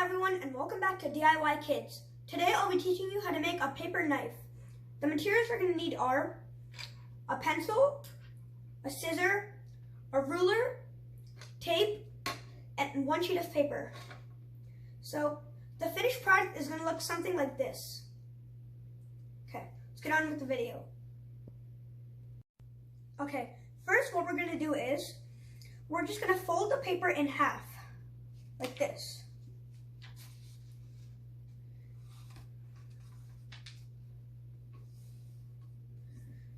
everyone, and welcome back to DIY Kids. Today I'll be teaching you how to make a paper knife. The materials we're going to need are a pencil, a scissor, a ruler, tape, and one sheet of paper. So the finished product is going to look something like this. Okay, let's get on with the video. Okay, first what we're going to do is we're just going to fold the paper in half, like this.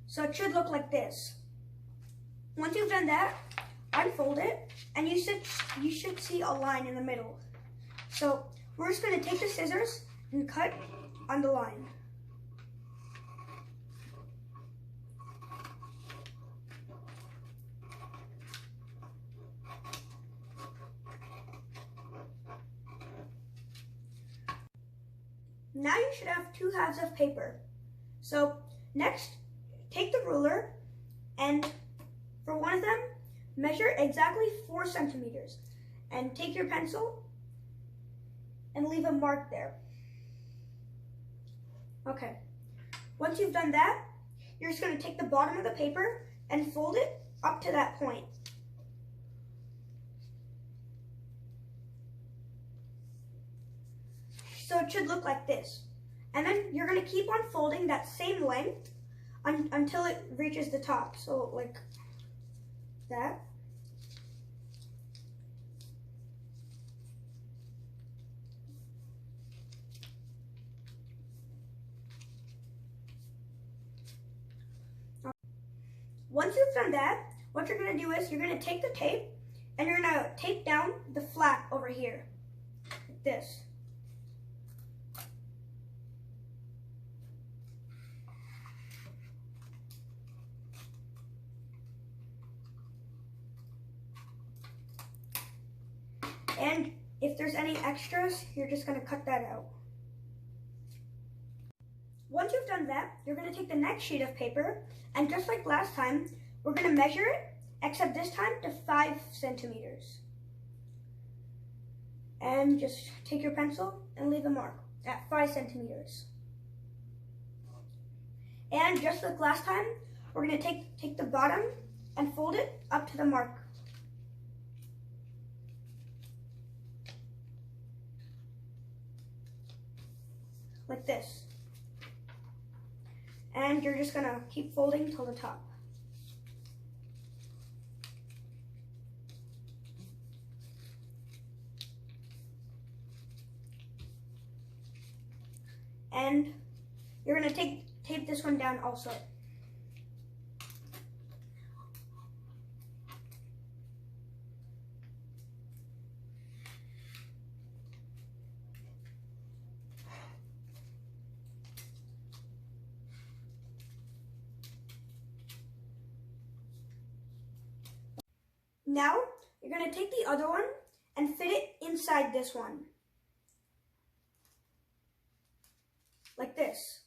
So it should look like this. Once you've done that, unfold it, and you should see a line in the middle. So we're just going to take the scissors and cut on the line. Now you should have two halves of paper. So next, take the ruler and for one of them, measure exactly 4 centimeters and take your pencil and leave a mark there. Okay, once you've done that, you're just going to take the bottom of the paper and fold it up to that point. So it should look like this. And then you're going to keep on folding that same length until it reaches the top. So like that. Once you've done that, what you're going to do is you're going to take the tape and you're going to tape down the flap over here, like this. And if there's any extras, you're just going to cut that out. Once you've done that, you're going to take the next sheet of paper, and just like last time, we're going to measure it, except this time to 5 centimeters. And just take your pencil and leave a mark at 5 centimeters. And just like last time, we're going to take the bottom and fold it up to the mark. Like this. And you're just gonna keep folding till the top. And you're gonna tape this one down also. Now, you're going to take the other one and fit it inside this one. Like this.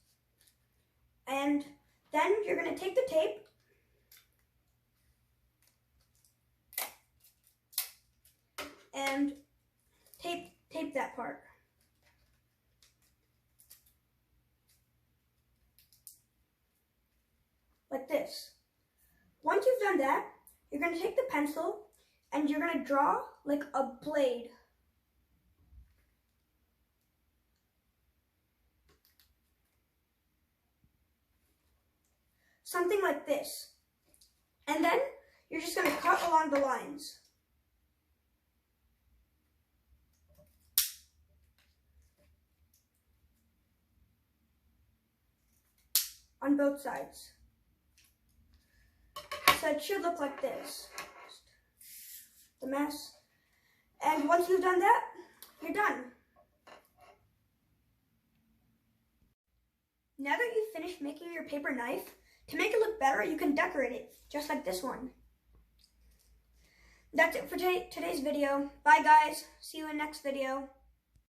And then you're going to take the tape and tape that part. Like this. Once you've done that, you're going to take the pencil and you're going to draw like a blade. Something like this. And then you're just going to cut along the lines. On both sides. So it should look like this. The mess. And once you've done that, you're done. Now that you've finished making your paper knife, to make it look better, you can decorate it, just like this one. That's it for today's video. Bye guys. See you in next video.